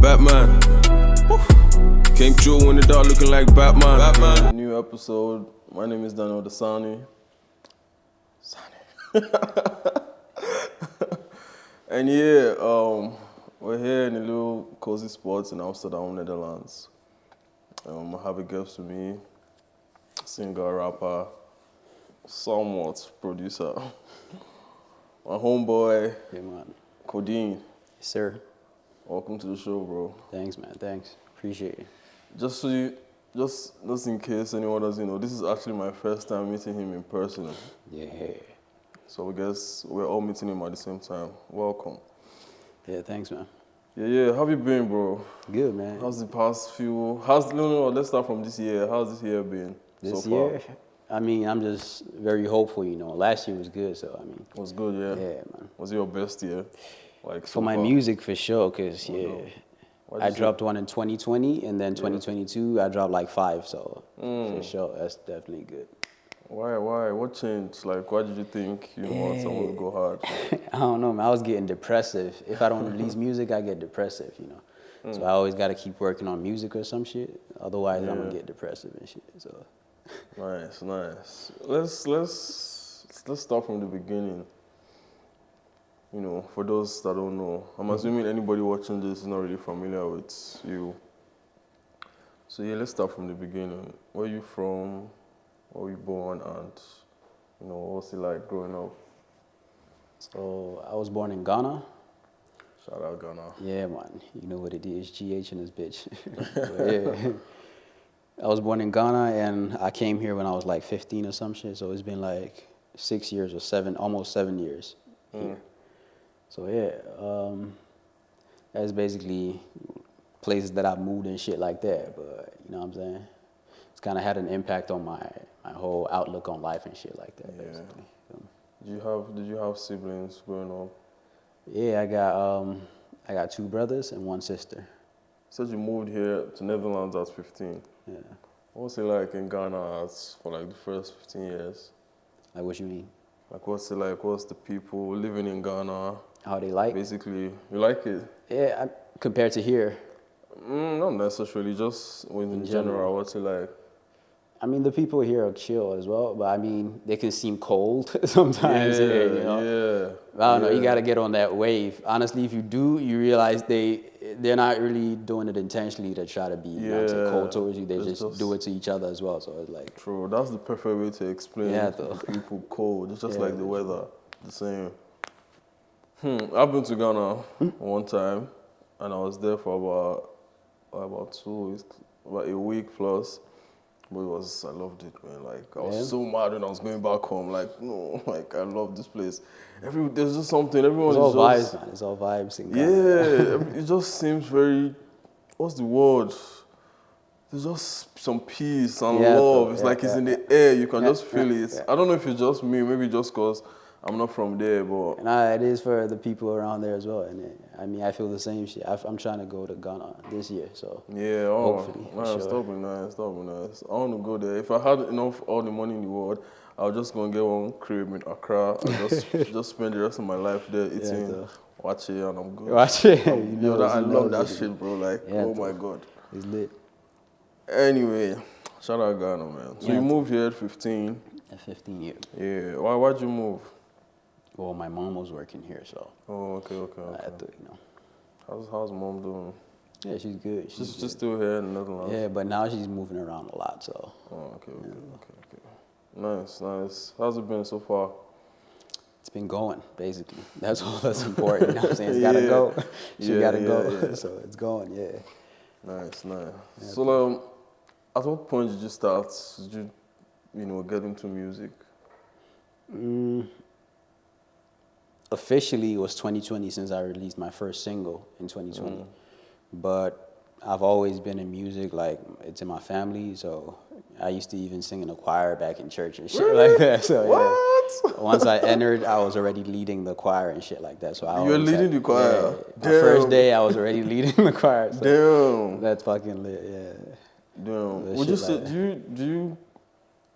Batman. Came through in the dark looking like Batman. New episode. My name is Daniel Dasani. And yeah, we're here in a little cozy spot in Amsterdam, Netherlands. I have a guest with me, singer, rapper, somewhat producer. My homeboy, Yeah, man. Codeine. Yes, sir. Welcome to the show, bro. Thanks, man. Thanks. Appreciate it. Just in case anyone doesn't know, this is actually my first time meeting him in person. Yeah. So I guess we're all meeting him at the same time. Welcome. Yeah, thanks, man. Yeah. How have you been, bro? Good, man. How's the past few? No. Let's start from this year. How's this year been This so far? year, I mean, I'm just very hopeful, you know. Last year was good, so I mean. It was good, yeah. Yeah, man. Was it your best year? Like For so my far? music, for sure, because, yeah. No. I dropped one in 2020, and then 2022, I dropped like 5, so for sure, that's definitely good. Why? What changed? Like, why did you think you want someone to go hard? I don't know, man. I was getting depressive. If I don't release music, I get depressive, you know. So I always got to keep working on music or some shit. Otherwise, I'm going to get depressive and shit, so. Nice. Let's start from the beginning. You know, for those that don't know, I'm assuming anybody watching this is not really familiar with you. So yeah, let's start from the beginning. Where are you from? Where were you born? And you know, what's it like growing up? So I was born in Ghana. Shout out Ghana. Yeah, man. You know what it is, GH in this bitch. Yeah. I was born in Ghana, and I came here when I was like 15 or some shit, so it's been like 6 years or 7, almost 7 years here. So yeah, that's basically places that I've moved and shit like that, but you know what I'm saying? It's kind of had an impact on my whole outlook on life and shit like that, basically. Did you have siblings growing up? Yeah, I got 2 brothers and 1 sister. You said you moved here to Netherlands at 15. Yeah. What was it like in Ghana for like the first 15 years? Like, what you mean? Like, what's it like? What's the people living in Ghana? How they like? Basically, you like it? Yeah, compared to here. Not necessarily, just in general, what's it like? I mean, the people here are chill as well, but I mean, they can seem cold sometimes here, you know? I don't know, you gotta get on that wave. Honestly, if you do, you realize they're not really doing it intentionally to try to be you know, say cold towards you, they just do it to each other as well, so it's like... True, that's the perfect way to explain people cold. It's just like the weather, the same. I've been to Ghana one time, and I was there for about 2 weeks, about a week plus. But I loved it, man. Like, I was so mad when I was going back home. Like, no, like, I love this place. There's just something, everyone is all just... vibes, man. It's all vibes in Ghana. Yeah, it just seems very... What's the word? There's just some peace and love. It's like it's in the air. You can just feel it. I don't know if it's just me, maybe just because I'm not from there, but... Nah, it is for the people around there as well. And I mean, I feel the same shit. I'm trying to go to Ghana this year, so hopefully. Man, sure. Stop it nice. I want to go there. If I had all the money in the world, I was just going to get one crib in Accra and just spend the rest of my life there eating, watching, and I'm good. I love that shit, bro. Like, oh my God. It's lit. Anyway, shout out Ghana, man. So you moved here at 15. At 15 years. Yeah. Why'd you move? Well, my mom was working here, so. Oh, okay. I had to, you know. How's mom doing? Yeah, she's good. She's still here in the Netherlands? Yeah, but now she's moving around a lot, so. Oh, okay. Nice. How's it been so far? It's been going, basically. That's all that's important. You know what I'm saying? It's gotta go. She gotta go. So it's going, yeah. Nice. So, at what point did you start? Did you, get into music? Officially, it was 2020 since I released my first single in 2020. But I've always been in music, like, it's in my family, so I used to even sing in a choir back in church and shit like that. So, what? Once I entered, I was already leading the choir and shit like that. So I You're leading the choir? Yeah, my first day, I was already leading the choir. So damn. That's fucking lit, yeah. Damn. Would you say,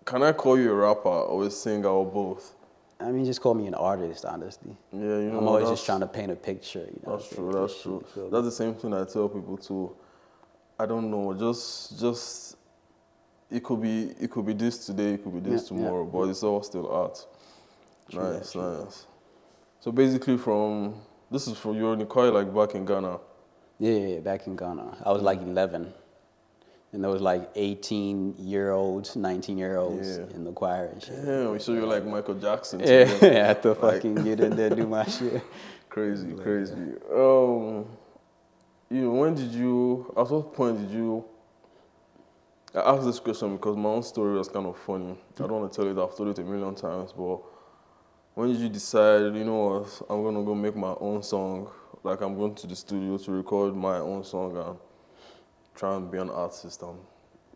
can I call you a rapper or a singer or both? I mean, just call me an artist, honestly. Yeah, you know, I'm always just trying to paint a picture. You know, that's true. That's true. That's the same thing I tell people too. I don't know, just it could be this today, it could be this tomorrow, but it's all still art. True nice. So basically, this is from you're in the choir like back in Ghana. Yeah, back in Ghana. I was like 11. And there was like 18-year-olds, 19-years in the choir and shit. Damn, so you're like Michael Jackson. Yeah, I had to fucking get in there, do my shit. Crazy. When did you, at what point did you, I asked this question because my own story was kind of funny. I don't want to tell it, I've told it a million times, but when did you decide, you know what, I'm going to go make my own song, like I'm going to the studio to record my own song and try and be an artist?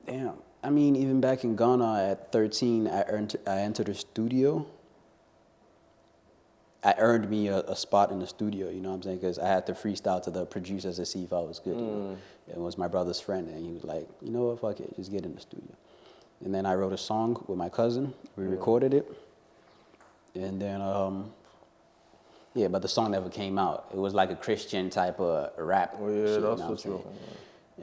Damn. I mean, even back in Ghana at 13, I entered a studio. I earned me a spot in the studio, you know what I'm saying? Because I had to freestyle to the producers to see if I was good. You know? It was my brother's friend, and he was like, you know what, fuck it, just get in the studio. And then I wrote a song with my cousin. We recorded it. And then, but the song never came out. It was like a Christian type of rap. Oh, yeah, shit, that's you know for sure.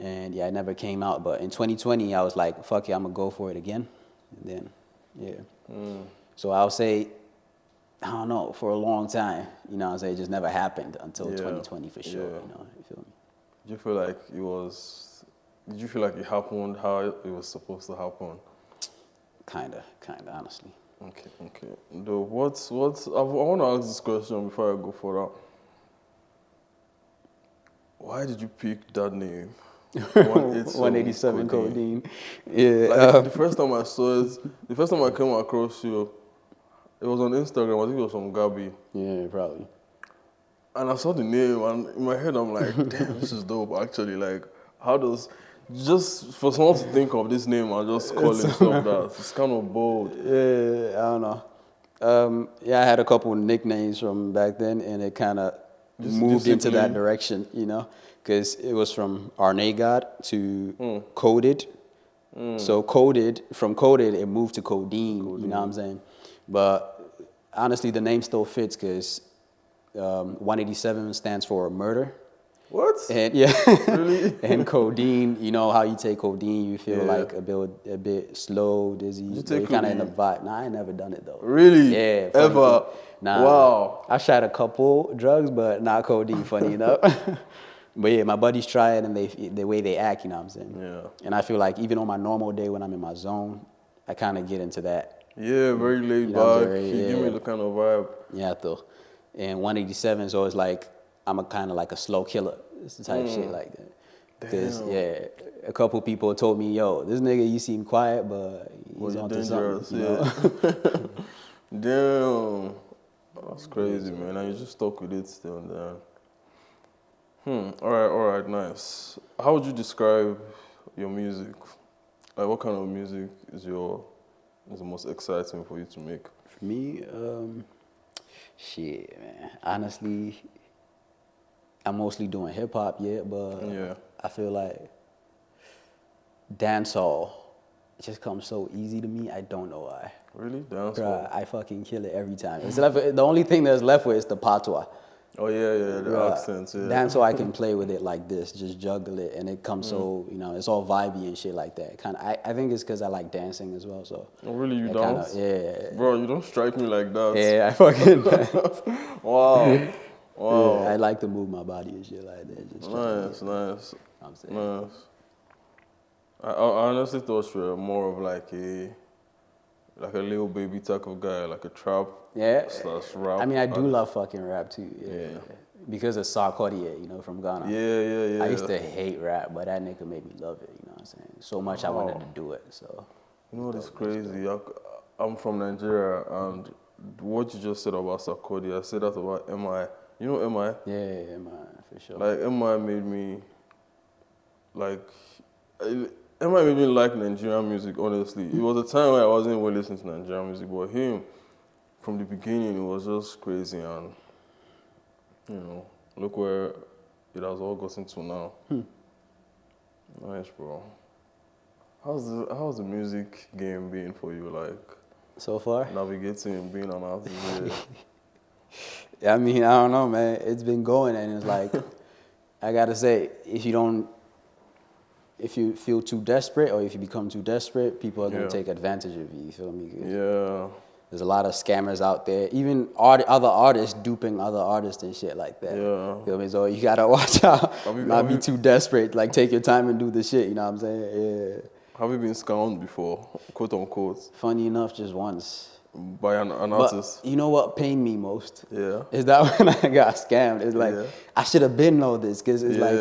And it never came out. But in 2020, I was like, fuck it, I'm going to go for it again. And then, So I'll say, I don't know, for a long time, you know what I'm saying, it just never happened until 2020 for sure, you know, you feel me? Did you feel like it happened how it was supposed to happen? Kinda, honestly. Okay. Though, I want to ask this question before I go further. Why did you pick that name? 187 Codeine. Yeah. Like, the first time I saw it, the first time I came across you, it was on Instagram. I think it was from Gabi. Yeah, probably. And I saw the name, and in my head, I'm like, damn, this is dope, actually. Like, just for someone to think of this name and just call himself that, it's kind of bold. Yeah, I don't know. I had a couple of nicknames from back then, and it kind of moved into that direction, you know, because it was from Arne God to Coded. So from Coded, it moved to Codeine, you know what I'm saying? But honestly, the name still fits because 187 stands for murder. What? And Really? And codeine, you know how you take codeine, you feel like a bit slow, dizzy. You kind of in the vibe. Nah, I ain't never done it though. Really? Yeah. Ever? Nah. Wow. I tried a couple drugs, but not codeine. Funny enough. But yeah, my buddies try it, and the way they act, you know what I'm saying. Yeah. And I feel like even on my normal day when I'm in my zone, I kind of get into that. Yeah, very laid back. You give me the kind of vibe. Yeah, though. And 187 is always like, I'm kind of like a slow killer. It's the type shit like that. Because, a couple people told me, yo, this nigga, you seem quiet, but he's onto something, you know? Damn. That's crazy, man. And you just stuck with it still, then. All right, nice. How would you describe your music? Like, what kind of music is the most exciting for you to make? For me, shit, man. Honestly, I'm mostly doing hip hop, but I feel like dancehall just comes so easy to me. I don't know why. Really? Dancehall? Bruh, I fucking kill it every time. It's like, the only thing that's left with is the patois. Oh, yeah, the accents, yeah. Dancehall, I can play with it like this, just juggle it, and it comes so, you know, it's all vibey and shit like that. I think it's because I like dancing as well, so. Oh, really? You dance? Yeah. Bro, you don't strike me like that. Yeah, I fucking Wow. Yeah, I like to move my body and shit like that. Just nice. I'm saying. Nice. I honestly thought you were more of like a little baby type of guy, like a trap / rap. I mean, I do love fucking rap too. Yeah. Because of Sarkodie, you know, from Ghana. Yeah. I used to hate rap, but that nigga made me love it, you know what I'm saying? So much I wanted to do it, so. You know what is crazy? I'm from Nigeria, and what you just said about Sarkodie, I said that about MI. You know MI? Yeah, MI, for sure. Like, MI made me, MI made me like Nigerian music, honestly. It was a time where I wasn't even listening to Nigerian music, but him, from the beginning, it was just crazy, and, you know, look where it has all gotten to now. Nice, bro. How's the music game been for you? Like, So far? Navigating and being an artist. I mean, I don't know, man. It's been going, and it's like, I gotta say, if you feel too desperate or if you become too desperate, people are gonna take advantage of you. You feel me? Yeah. There's a lot of scammers out there, even other artists duping other artists and shit like that. Yeah. You feel me? So you gotta watch out, not be too desperate. Like, take your time and do the shit. You know what I'm saying? Yeah. Have you been scammed before, quote unquote? Funny enough, just once. By an artist? But you know what pained me most? Yeah. Is that when I got scammed. It's like, I should have been know this, because it's like,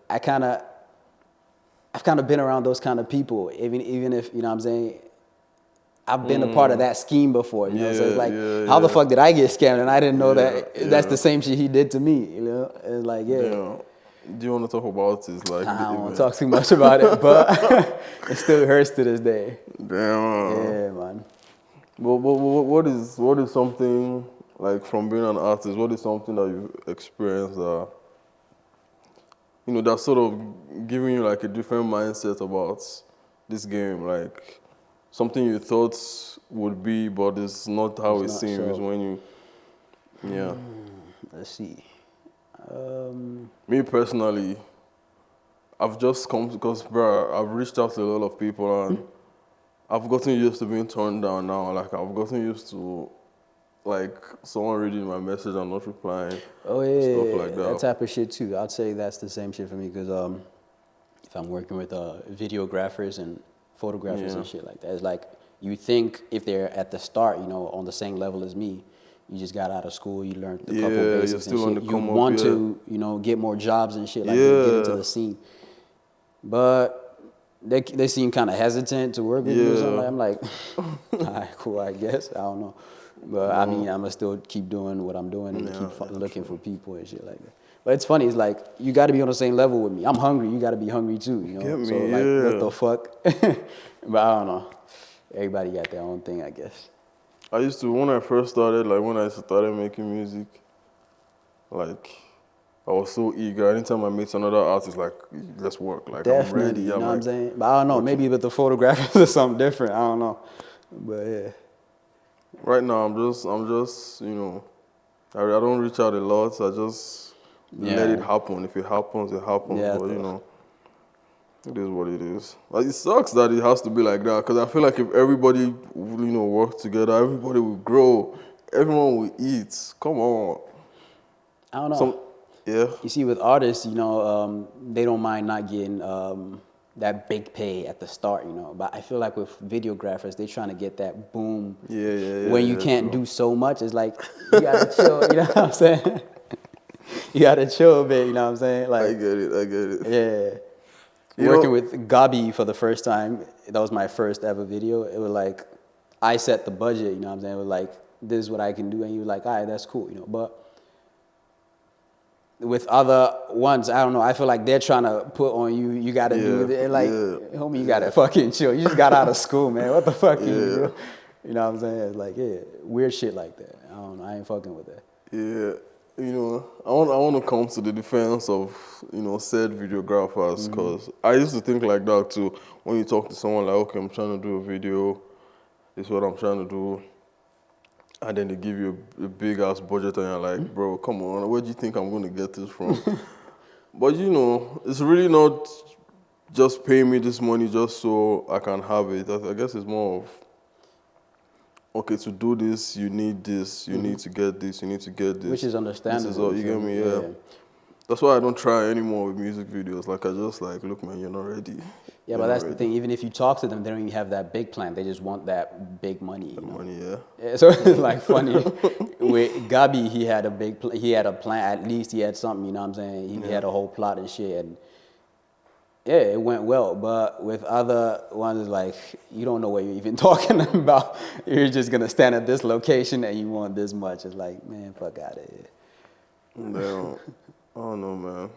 I've kind of been around those kind of people, even if, you know what I'm saying, I've been a part of that scheme before, you know. So it's like, how the fuck did I get scammed and I didn't know that that's the same shit he did to me, you know? It's like, Do you want to talk about it? Like, I don't want to talk too much about it, but it still hurts to this day. Damn. Yeah, man. What is something, like, from being an artist, what is something that you've experienced you know, that's sort of giving you like a different mindset about this game, like something you thought would be, but it's not how it seems when you, Let's see. Me personally, I've just come, because, bro, I've reached out to a lot of people and I've gotten used to being turned down now. Like, I've gotten used to, like, someone reading my message and not replying. Oh, yeah, stuff like that. That type of shit too. I'd say that's the same shit for me, because if I'm working with videographers and photographers and shit like that, it's like, you think if they're at the start, you know, on the same level as me, you just got out of school, you learned a couple basics and shit. You want to, you know, get more jobs and shit like that, get into the scene. But they seem kind of hesitant to work with you or something. I'm like, all right, cool, I guess. I don't know. But I mean, I'm going to still keep doing what I'm doing and keep looking for people and shit like that. But it's funny, it's like, you got to be on the same level with me. I'm hungry, you got to be hungry too, you know? So like, what the fuck? But I don't know. Everybody got their own thing, I guess. I used to, when I first started, like when I started making music, like, I was so eager. Anytime I meet another artist, like, let's work. Like, Definitely, I'm ready. you know what I'm saying? But I don't know, maybe with the photographers or something different. I don't know. But yeah. Right now, I'm just, you know, I don't reach out a lot. I just let it happen. If it happens, it happens. Yeah, but, you know, it is what it is. Like, it sucks that it has to be like that, because I feel like if everybody, you know, work together, everybody will grow. Everyone will eat. Come on. I don't know. You see, with artists, you know, they don't mind not getting that big pay at the start, you know. But I feel like with videographers, they're trying to get that boom. When you can't do so much, it's like, you gotta chill, you know what I'm saying? You gotta chill a bit, you know what I'm saying? Like, I get it. Yeah. Working with Gabi for the first time, that was my first ever video. It was like, I set the budget, you know what I'm saying? It was like, this is what I can do. And he was like, all right, that's cool, you know. But with other ones, I don't know, I feel like they're trying to put on you, you got to do it. Like, homie, you got to fucking chill. You just got out of school, man. What the fuck you do? You know what I'm saying? It's like, weird shit like that. I don't know. I ain't fucking with that. Yeah. You know, I want to come to the defense of, you know, said videographers, because I used to think like that too. When you talk to someone like, okay, I'm trying to do a video, this is what I'm trying to do, and then they give you a big ass budget, and you're like, bro, come on, where do you think I'm going to get this from? But you know, it's really not just pay me this money just so I can have it. I guess it's more of, okay, to do this, you need this, you need to get this, you need to get this. Which is understandable. This is all, you get me? Yeah. That's why I don't try anymore with music videos. Like, I just like, look, man, you're not ready. Yeah, but that's the thing. Even if you talk to them, they don't even have that big plan. They just want that big money. You know? Money, So it's like funny. With Gabi, he had a he had a plan. At least he had something, you know what I'm saying? He had a whole plot and shit. And yeah, it went well. But with other ones, it's like, you don't know what you're even talking about. You're just going to stand at this location and you want this much. It's like, man, fuck out of here. Damn. I don't know, man.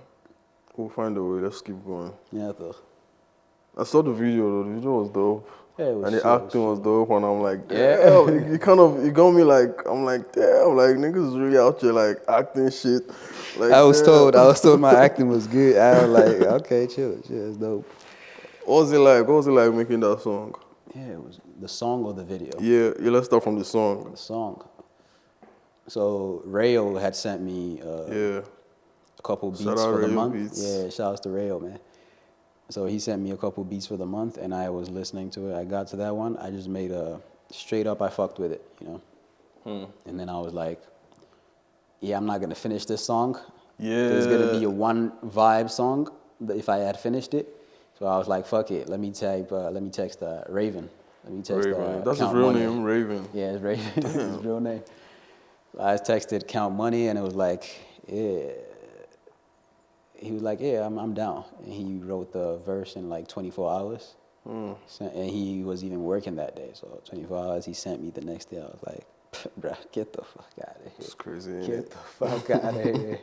We'll find a way. Let's keep going. Yeah, I saw the video, though. The video was dope. Yeah, it was and the acting was dope, and I'm like, damn. You got me like, I'm like, damn, like, niggas is really out here, like, acting shit. Like, I was told my acting was good. I was like, okay, chill, it's dope. What was it like making that song? Yeah, it was the song or the video. Yeah, let's start from the song. The song. So Rayo had sent me Yeah. a couple Shout beats out for the Rayo month. Beats. Yeah, shout out to Rayo, man. So he sent me a couple beats for the month, and I was listening to it. I got to that one. I just made a straight up. I fucked with it, you know. And then I was like, yeah, I'm not gonna finish this song. Yeah. There's gonna be a one vibe song if I had finished it. So I was like, fuck it. Let me text Raven. Let me text Raven. That's his Count real Money. name, Raven. Yeah, it's Raven. His real name. I texted Count Money, and it was like, yeah. He was like, yeah, I'm down. And he wrote the verse in like 24 hours. And he was even working that day. So 24 hours, he sent me the next day. I was like, bruh, get the fuck out of here. It's crazy, Get the fuck out of here.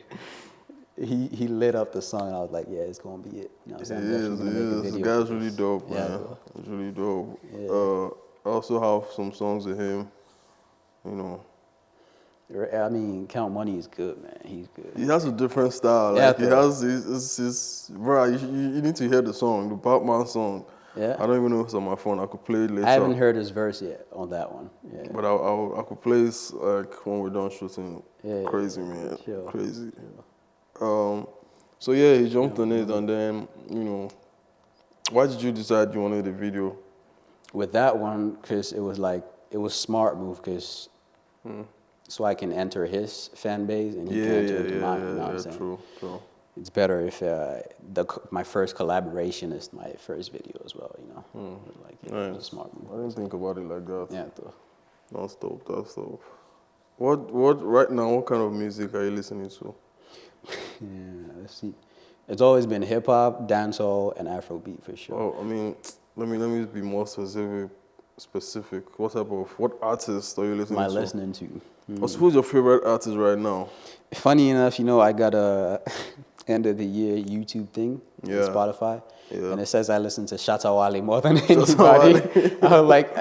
He lit up the song, and I was like, yeah, it's going to be it. You know what I'm saying? It is. The guy's really dope, man. Bro. He's really dope. Yeah. I also have some songs with him, you know. I mean, Count Money is good, man. He's good. He has a different style. Yeah, Like, he has his bro, you need to hear the song, the Batman song. Yeah. I don't even know if it's on my phone. I could play it later. I haven't heard his verse yet on that one. Yeah. But I could play it like when we're done shooting. Yeah, Crazy, man. sure. Crazy. So yeah, he jumped on it, and then, you know, why did you decide you wanted a video? With that one, because it was smart move, because so I can enter his fan base and he can enter into mine. You know what I'm saying? True. It's better if my first collaboration is my first video as well. You know, like Nice. it's a smart move. I didn't think about it like that. Yeah, though. That's dope. That's dope. What right now? What kind of music are you listening to? Yeah, let's see. It's always been hip hop, dancehall, and Afrobeat for sure. Oh, I mean, let me be more specific. What artists are you listening to? Am I listening to? Who's your favorite artist right now? Funny enough, you know, I got a end of the year YouTube thing on Spotify. Yeah. And it says I listen to Shatta Wale more than anybody. I was like,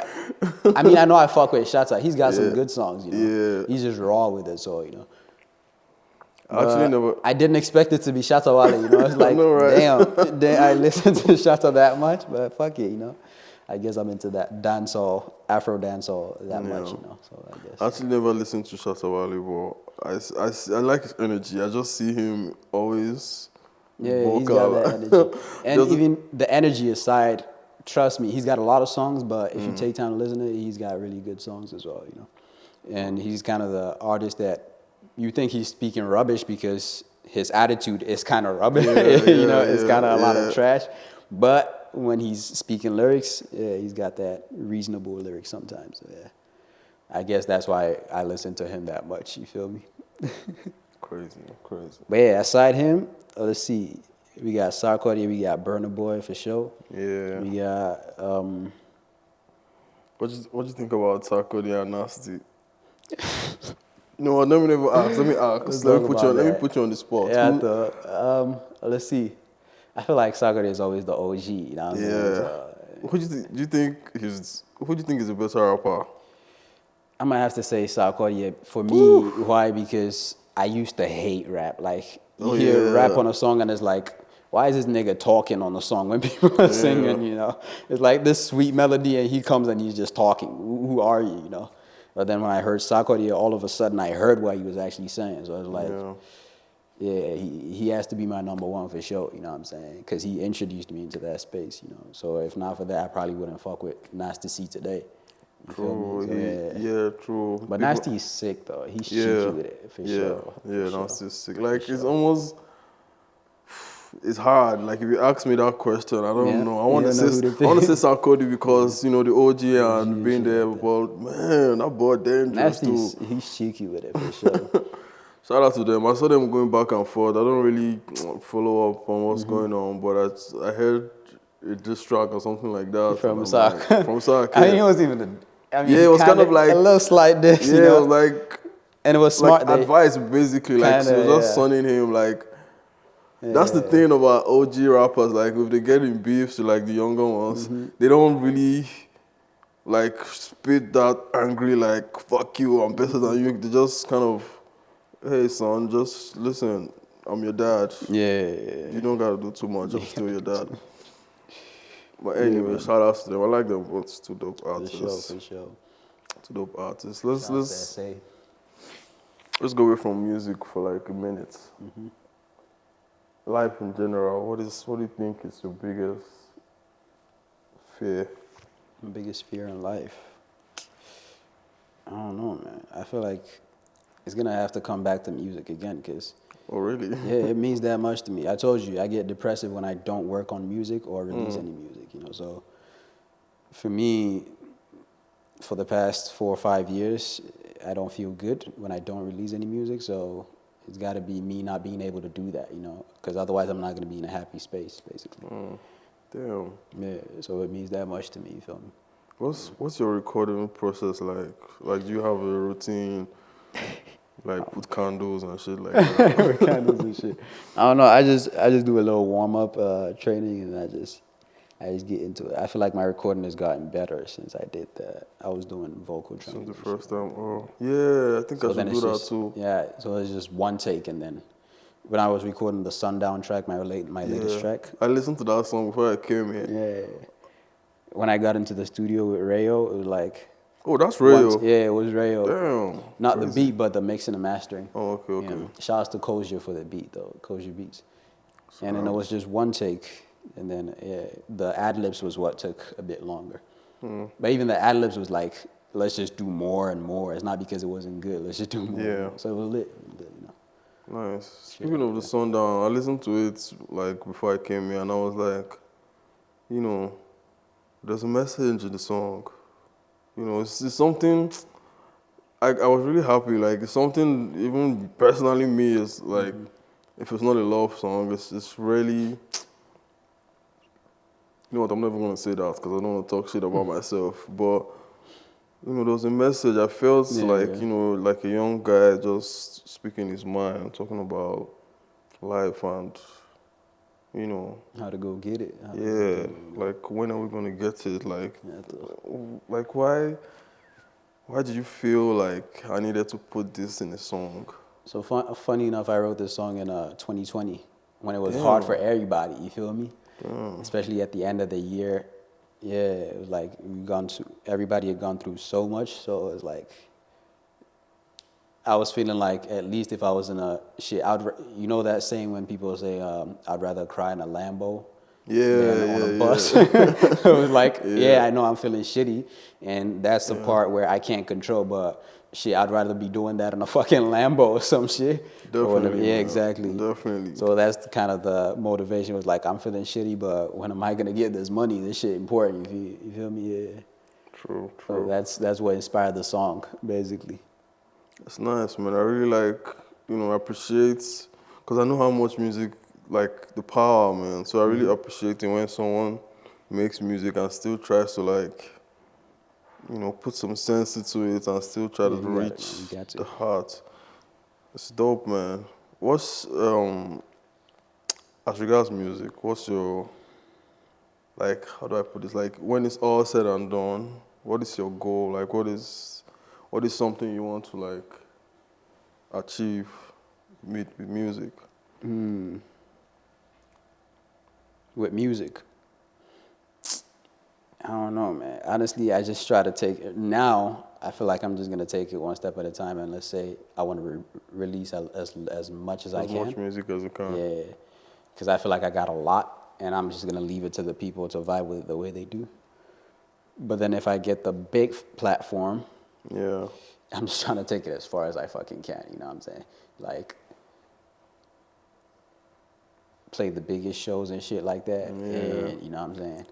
I mean, I know I fuck with Shatta. He's got some good songs, you know. He's just raw with it, so, you know. I didn't expect it to be Shatta Wale, you know. It's like, know, right? damn, I listen to Shatta that much, but fuck it, you know. I guess I'm into that dancehall, Afro dancehall that much, you know. So I guess. I actually never listened to Shatta Wale, but I like his energy. I just see him always vocal. He's got that energy. And even the energy aside, trust me, he's got a lot of songs, but if you take time to listen to it, he's got really good songs as well, you know. And he's kind of the artist that you think he's speaking rubbish because his attitude is kind of rubbish. You know, it's kind of a lot of trash. But when he's speaking lyrics, he's got that reasonable lyrics sometimes. So, yeah. I guess that's why I listen to him that much. You feel me? Crazy. But yeah, aside him, let's see. We got Sarkodie, we got Burna Boy for sure. Yeah. We got What do you think about Sarkodie and Nasty? No, let me ask. Let me put you on the spot. Yeah, let's see. I feel like Sarkodie is always the OG. You know what I'm saying? So, who do you think is a better rapper? I might have to say Sarkodie. For me, why? Because I used to hate rap. Like you hear rap on a song and it's like, why is this nigga talking on the song when people are singing? You know, it's like this sweet melody and he comes and he's just talking. Who are you? You know. But then when I heard Sarkodie, all of a sudden I heard what he was actually saying. So I was like, yeah, he has to be my number one for sure, you know what I'm saying? Because he introduced me into that space, you know. So if not for that, I probably wouldn't fuck with Nasty C today. You true. Feel me? So, True. But Nasty is sick, though. He's cheeky with it, for sure. Yeah, Nasty's sick. Like, it's almost... It's hard. Like, if you ask me that question, I don't know. I want to say Sarkodie because, you know, the OG and being there, but, man, that boy dangerous, too. He's cheeky with it, for sure. Shout out to them. I saw them going back and forth. I don't really follow up on what's going on, but I heard a diss track or something like that. From Sark. From Sark. I mean, it was even it was kind of like a little slight diss. Yeah, you know? it was like, and it was smart. Like advice, basically. Like, she was just sunning him. Like, that's the thing about OG rappers. Like, if they get in beefs to like the younger ones, they don't really like spit that angry, like, fuck you, I'm better than you. They just kind of, hey son, just listen, I'm your dad. Yeah. You don't gotta do too much, I'm still your dad. But anyway, shout outs to them. I like them both. Two dope artists. For sure. Two dope artists. Let's go away from music for like a minute. Mm-hmm. Life in general. What do you think is your biggest fear? My biggest fear in life. I don't know, man. I feel like it's gonna have to come back to music again, cause. Oh really? Yeah, it means that much to me. I told you, I get depressive when I don't work on music or release any music. You know, so for me, for the past 4 or 5 years, I don't feel good when I don't release any music. So it's got to be me not being able to do that, you know, because otherwise I'm not going to be in a happy space, basically. Damn. Yeah, so it means that much to me, you feel me? What's your recording process like? Like, do you have a routine, like with candles and shit like that? With candles and shit. I don't know. I just do a little warm up training, and I just get into it. I feel like my recording has gotten better since I did that. I was doing vocal training. Since the first time. Oh, yeah. I think I should do that too. Yeah. So it's just one take, and then when I was recording the Sundown track, my latest track. I listened to that song before I came here. Yeah. When I got into the studio with Rayo, it was like. Oh, that's Rayo. Yeah, it was Rayo. Damn. Not crazy. The beat, but the mixing and mastering. Oh, okay. You know? Shouts to Kosher for the beat, though. Kosher Beats. And then it was just one take. And then the ad-libs was what took a bit longer. But even the ad-libs was like, let's just do more and more. It's not because it wasn't good. Let's just do more. Yeah. And more. So it was lit, you know. Nice. Speaking of the Sundown, I listened to it like before I came here, and I was like, you know, there's a message in the song. You know, it's something. I was really happy. Like, it's something even personally me is like, if it's not a love song, it's really. You know what, I'm never going to say that because I don't want to talk shit about myself. But, you know, there was a message. I felt you know, like a young guy just speaking his mind, talking about life and, you know. How to go get it. Like, when are we going to get it? Like why did you feel like I needed to put this in a song? So funny enough, I wrote this song in 2020 when it was hard for everybody, you feel me? Especially at the end of the year. Yeah, it was like everybody had gone through so much, so it was like I was feeling like at least if I was in a shit, you know that saying when people say I'd rather cry in a Lambo than on a bus. It was like, I know I'm feeling shitty, and that's the part where I can't control, but shit, I'd rather be doing that in a fucking Lambo or some shit. Definitely. Yeah, exactly. Definitely. So that's kind of the motivation. Was like, I'm feeling shitty, but when am I gonna get this money? This shit important. You feel me? Yeah. True. So that's what inspired the song, basically. That's nice, man. I really like, you know, appreciate, because I know how much music, like the power, man. So I really appreciate it when someone makes music and still tries to like, you know, put some sense into it and still try to reach the heart. It's dope, man. What's, as regards music, what's your, like, how do I put this? Like, when it's all said and done, what is your goal? Like, what is something you want to, like, achieve with music? With music? I don't know, man. Honestly, I just try to take it. Now, I feel like I'm just going to take it one step at a time, and let's say I want to release as much as I can. As much music as you can. Yeah, because I feel like I got a lot, and I'm just going to leave it to the people to vibe with it the way they do. But then if I get the big platform, I'm just trying to take it as far as I fucking can, you know what I'm saying? Like, play the biggest shows and shit like that, and you know what I'm saying?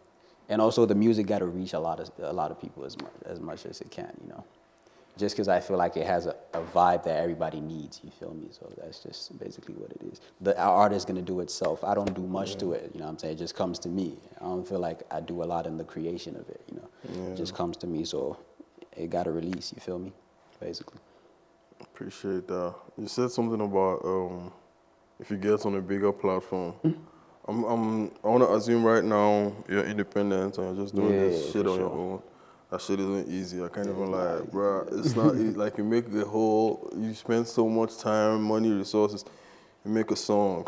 And also the music got to reach a lot of people as much as it can, you know. Just because I feel like it has a vibe that everybody needs, you feel me? So that's just basically what it is. Our art is going to do itself. I don't do much to it, you know what I'm saying? It just comes to me. I don't feel like I do a lot in the creation of it, you know. It just comes to me, so it got to release, you feel me? Basically. Appreciate that. You said something about if you get on a bigger platform. I want to assume right now you're independent and you're just doing this shit on your own. That shit isn't easy. I can't even lie, bro. It's not easy. Like, you spend so much time, money, resources, you make a song.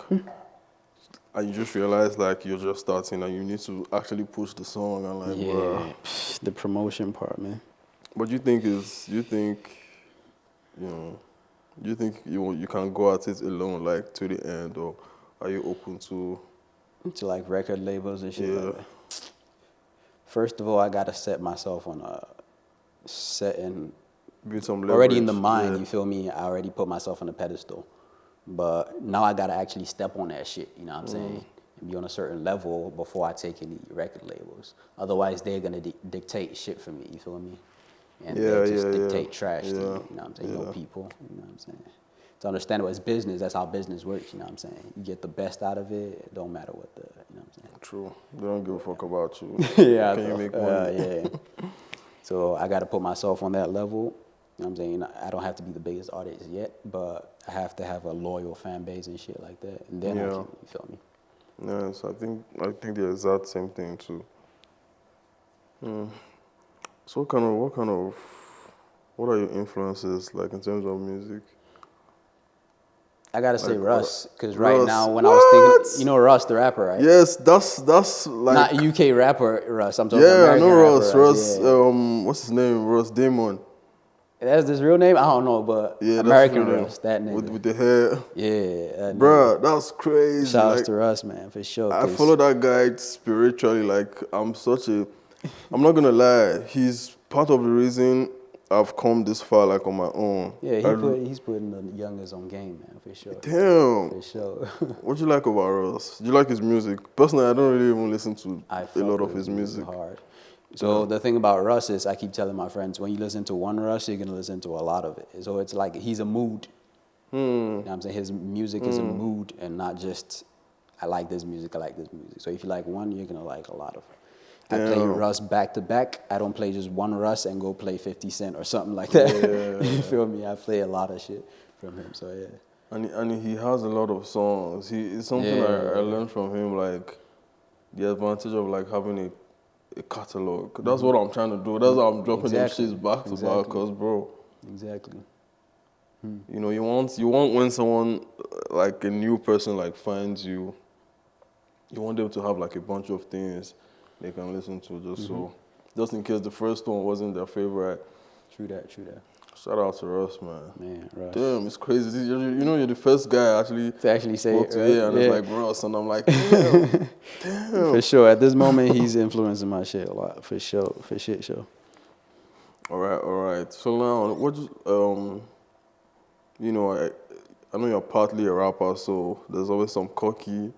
and you just realize like you're just starting and you need to actually push the song and like, bruh. The promotion part, man. But you think, you know, do you think you can go at it alone, like to the end, or are you open to like record labels and shit yeah. like that? First of all, I gotta set myself on a setting some leverage. Already in the mind. You feel me? I already put myself on a pedestal, but now I gotta actually step on that shit. You know what I'm saying? And be on a certain level before I take any record labels. Otherwise, they're gonna dictate shit for me. You feel me? And they just dictate trash to you. You know what I'm saying? You know people. You know what I'm saying? It's understandable. It's business. That's how business works. You know what I'm saying? You get the best out of it. It don't matter what the. You know what I'm saying? True. They don't give a fuck about you. Yeah. Can you make money? Yeah. So I got to put myself on that level. You know what I'm saying? I don't have to be the biggest artist yet, but I have to have a loyal fan base and shit like that. And then I can, you feel me? Yes, I think the exact same thing too. So what are your influences like in terms of music? I gotta say Russ, because right now when I was thinking, you know Russ the rapper, right? Yes, that's like not UK rapper Russ. I'm talking I American know Russ. rapper, Russ, yeah. What's his name? Russ Damon. That's his real name? I don't know, but American Russ, that nigga. With the hair. Yeah, bruh, that's crazy. Shouts to Russ, man, for sure. I follow that guy spiritually. Like, I'm not gonna lie, he's part of the reason I've come this far, like, on my own. Yeah, he's putting the youngest on game, man, for sure. Damn. For sure. What do you like about Russ? Do you like his music? Personally, I don't really even listen to a lot of his music. Hard. So the thing about Russ is, I keep telling my friends, when you listen to one Russ, you're gonna listen to a lot of it. So it's like he's a mood. You know what I'm saying? His music is a mood and not just, I like this music, I like this music. So if you like one, you're gonna like a lot of it. I play Russ back to back. I don't play just one Russ and go play 50 Cent or something like that. Yeah. You feel me? I play a lot of shit from him, so yeah. And he has a lot of songs. It's something I learned from him, like the advantage of like having a catalog. That's what I'm trying to do. That's how I'm dropping them shits back to back, cause bro. Exactly. You know, you want when someone like a new person like finds you, you want them to have like a bunch of things they can listen to just in case the first one wasn't their favorite. True that. Shout out to Russ, man. Man, Russ. Damn, it's crazy. You know, you're the first guy to actually say it, right? and it's like Russ, and I'm like, damn. For sure. At this moment, he's influencing my shit a lot. For sure. For shit show. All right. So now, you know, I know you're partly a rapper, so there's always some cocky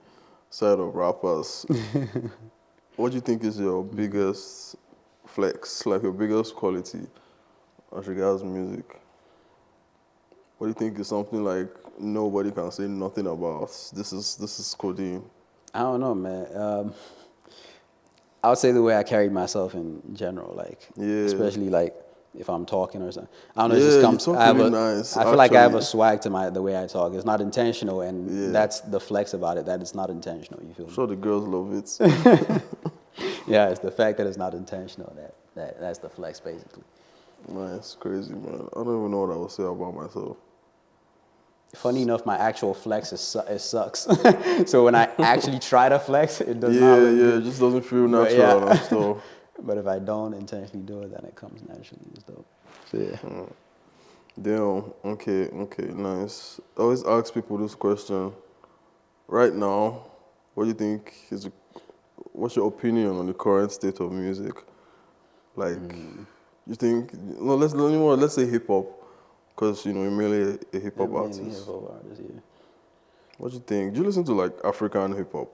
side of rappers. What do you think is your biggest flex, like your biggest quality as regards music? What do you think is something like nobody can say nothing about? This is Codeine. I don't know, man. I would say the way I carry myself in general, like especially like if I'm talking or something. I don't know. It just comes. I feel like I have a swag to the way I talk. It's not intentional, and that's the flex about it. That it's not intentional. You feel me? Sure, the girls love it. Yeah, it's the fact that it's not intentional. That's the flex, basically. Man, it's crazy, man. I don't even know what I would say about myself. Funny enough, my actual flex it sucks. So when I actually try to flex, it does not. It just doesn't feel natural and stuff. But if I don't intentionally do it, then it comes naturally. It's dope. So yeah. Damn. Okay. Nice. I always ask people this question. Right now, what do you think what's your opinion on the current state of music? Like, you think? No, let's say hip hop, because you know you're mainly a hip hop artist. Hip-hop artist, yeah. What do you think? Do you listen to like African hip hop?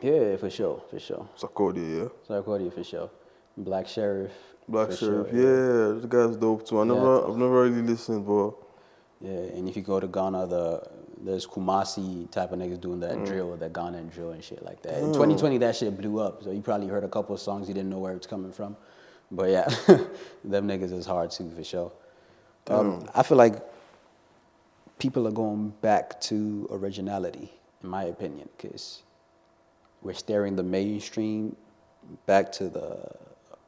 Yeah, for sure. Sarkodie, yeah. Sarkodie, for sure. Black Sheriff. The guy's dope too. I've never really listened, but yeah. And if you go to Ghana, there's Kumasi type of niggas doing that drill, that Ghana drill and shit like that. In 2020, that shit blew up. So you probably heard a couple of songs you didn't know where it's coming from, but yeah, them niggas is hard too, for sure. I feel like people are going back to originality, in my opinion, because we're steering the mainstream back to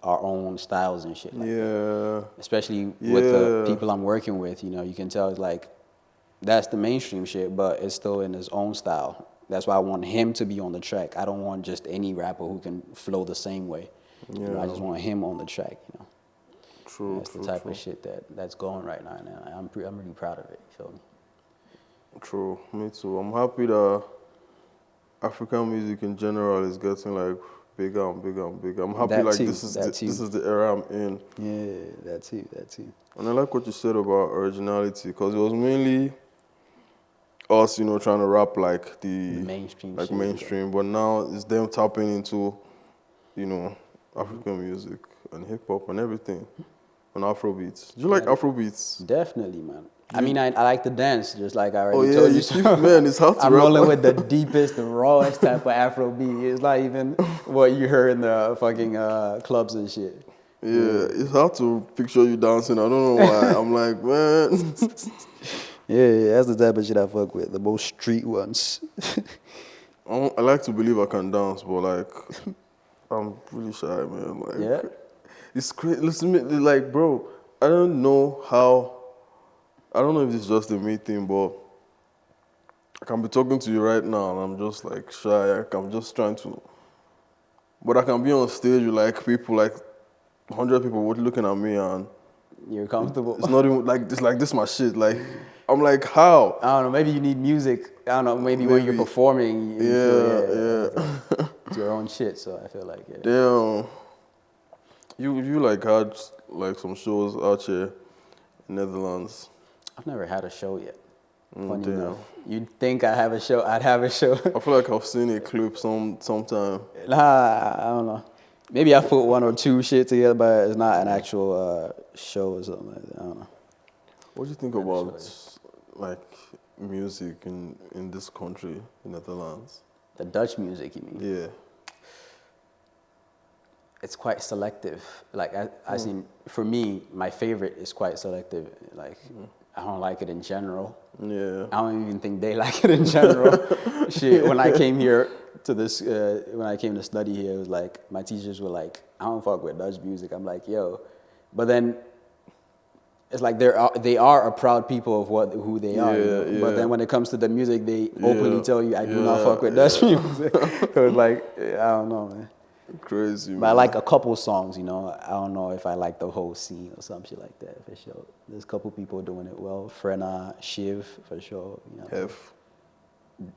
our own styles and shit like that. Especially with the people I'm working with, you know, you can tell it's like that's the mainstream shit, but it's still in his own style. That's why I want him to be on the track. I don't want just any rapper who can flow the same way. Yeah. You know, I just want him on the track. You know. True. That's the type of shit that's going right now, and I'm really proud of it. You feel me? True. Me too. I'm happy that African music in general is getting like bigger and bigger and bigger. I'm happy this is the era I'm in. Yeah, that's it. And I like what you said about originality, because it was mainly us, you know, trying to rap like the mainstream like shit, mainstream, but now it's them tapping into, you know, African music and hip hop and everything, and Afrobeats. Do you like Afrobeats? Definitely, man. I mean, I like to dance, just like I already Oh yeah, told you. man, it's hard to I'm rap. rolling with the deepest, the rawest type of Afrobeat. It's not even what you heard in the fucking clubs and shit. Yeah, it's hard to picture you dancing. I don't know why. I'm like, man. Yeah, that's the type of shit I fuck with. The most street ones. I like to believe I can dance, but like, I'm really shy, man. Like, Yeah. it's crazy. Listen, to me, like, bro, I don't know how. I don't know if this is just a me thing, but I can be talking to you right now, and I'm just like shy. I'm just trying to. But I can be on stage with like people, like 100 people looking at me, and You're comfortable. it's not even like this. My shit. Like, I'm like, how? I don't know. Maybe you need music. I don't know. Maybe when you're performing, you feel it's your own shit. So I feel like Damn. You like had like some shows out here in Netherlands. I've never had a show yet. Funny damn. enough, you'd think I'd have a show. I feel like I've seen a clip sometime. Nah, I don't know. Maybe I put one or two shit together, but it's not an actual show or something like that. I don't know. What do you think about like music in this country, in Netherlands? The Dutch music, you mean? Yeah. It's quite selective. Like I seen, for me, my favorite is quite selective. Like I don't like it in general. Yeah. I don't even think they like it in general. Shit, when I came here to this, when I came to study here, it was like my teachers were like, "I don't fuck with Dutch music." I'm like, "Yo," but then it's like they are a proud people of who they are. You know? But then when it comes to the music, they openly tell you, "I do not fuck with Dutch music." So it's like I don't know, man. Crazy, man. But I like a couple songs, you know. I don't know if I like the whole scene or some shit like that, for sure. There's a couple people doing it well. Frenna, Shiv, for sure. You know. Hef.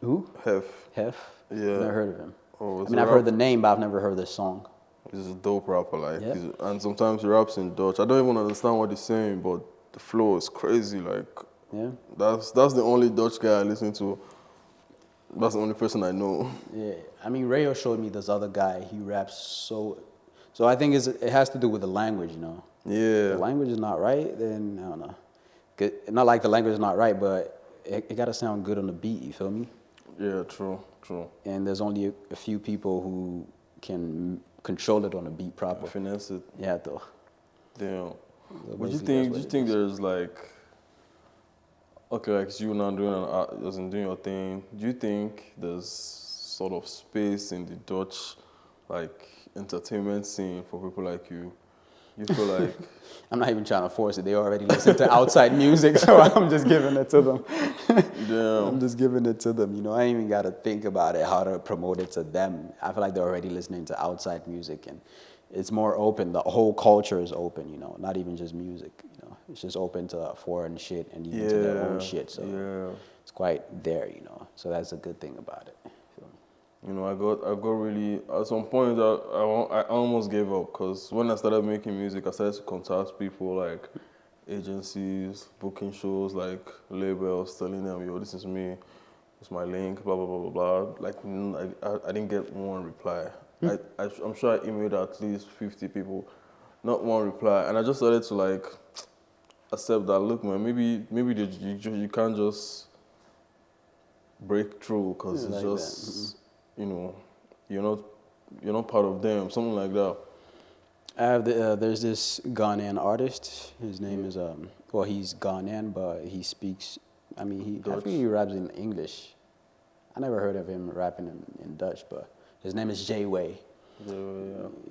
Who? Hef. Hef? Yeah. Never heard of him. Oh, I mean, I've heard the name, but I've never heard the song. He's a dope rapper, like. And sometimes he raps in Dutch. I don't even understand what he's saying, but the flow is crazy, like. Yeah. That's the only Dutch guy I listen to. That's the only person I know. Yeah, I mean, Rayo showed me this other guy. He raps so I think it has to do with the language, you know. Yeah. If the language is not right, then I don't know. Not like the language is not right, but it got to sound good on the beat. You feel me? Yeah, true. And there's only a few people who can control it on the beat proper. Finesse it. Yeah, though. Damn. So What do you think? Do you think there's like, okay, like you now doing doing your thing? Do you think there's sort of space in the Dutch, like entertainment scene for people like you? You feel like I'm not even trying to force it. They already listen to outside music, so I'm just giving it to them. Damn. I'm just giving it to them. You know, I ain't even got to think about it, how to promote it to them. I feel like they're already listening to outside music, and it's more open. The whole culture is open, you know, not even just music. You know, it's just open to foreign shit and even to their own shit. So it's quite there, you know. So that's a good thing about it. You know, I got really, at some point I almost gave up, because when I started making music, I started to contact people like agencies, booking shows, like labels, telling them, yo, this is me, it's my link, blah, blah, blah, blah, blah. Like, I didn't get one reply. I'm sure I emailed at least 50 people, not one reply. And I just started to like accept that, look, man, maybe you can't just break through, because it's like just, you know, you're not part of them, something like that. I have there's this Ghanaian artist. His name is well, he's Ghanaian, but he speaks. I mean, I think he raps in English. I never heard of him rapping in Dutch, but his name is J Way.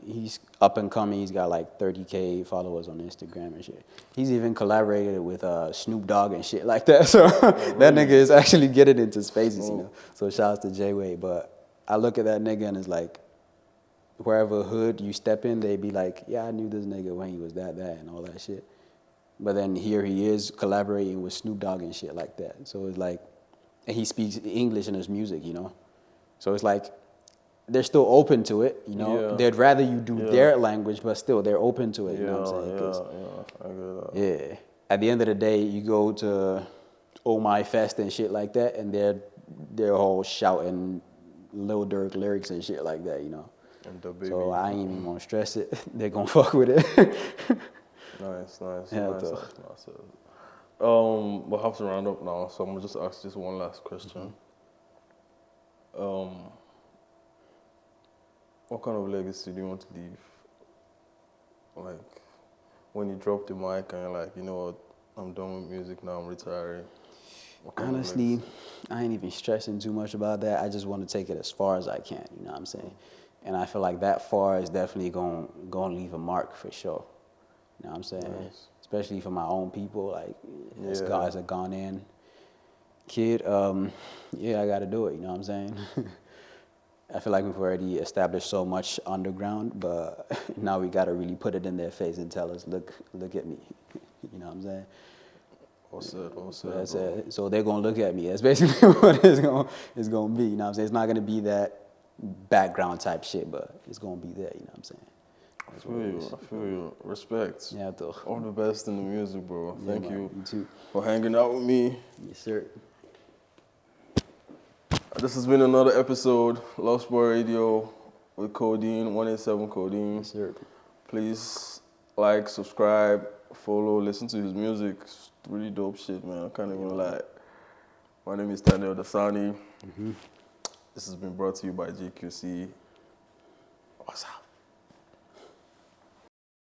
He's up and coming. He's got like 30K followers on Instagram and shit. He's even collaborated with Snoop Dogg and shit like that. So that nigga is actually getting into spaces, you know. So shouts to J-Way. But I look at that nigga and it's like, wherever hood you step in, they be like, yeah, I knew this nigga when he was that, and all that shit. But then here he is collaborating with Snoop Dogg and shit like that. So it's like, and he speaks English in his music, you know. So it's like, they're still open to it, you know. Yeah. They'd rather you do their language, but still they're open to it, you know what I'm saying? I get that. Yeah. At the end of the day, you go to Oh My Fest and shit like that, and they're all shouting Lil Durk lyrics and shit like that, you know. And the baby. So I ain't even gonna stress it. They're gonna fuck with it. Nice. We'll have to round up now, so I'm gonna just ask this one last question. What kind of legacy do you want to leave? Like, when you drop the mic and you're like, you know what, I'm done with music now, I'm retiring. Honestly, I ain't even stressing too much about that. I just want to take it as far as I can, you know what I'm saying? And I feel like that far is definitely going to leave a mark for sure. You know what I'm saying? Nice. Especially for my own people, like, as guys that gone in. Kid, I got to do it, you know what I'm saying? I feel like we've already established so much underground, but now we got to really put it in their face and tell us, look at me. You know what I'm saying? All said. So they're going to look at me. That's basically what it's going to be. You know what I'm saying? It's not going to be that background type shit, but it's going to be there. You know what I'm saying? I feel you. Respect. Yeah, though. All the best in the music, bro. Thank you too. For hanging out with me. Yes, sir. This has been another episode, Lostboy Radio with Codeine, 187 Codeine. Yes, sir. Please like, subscribe, follow, listen to his music. It's really dope shit, man. I can't even lie. My name is Daniel Dasani. This has been brought to you by GQC. What's up?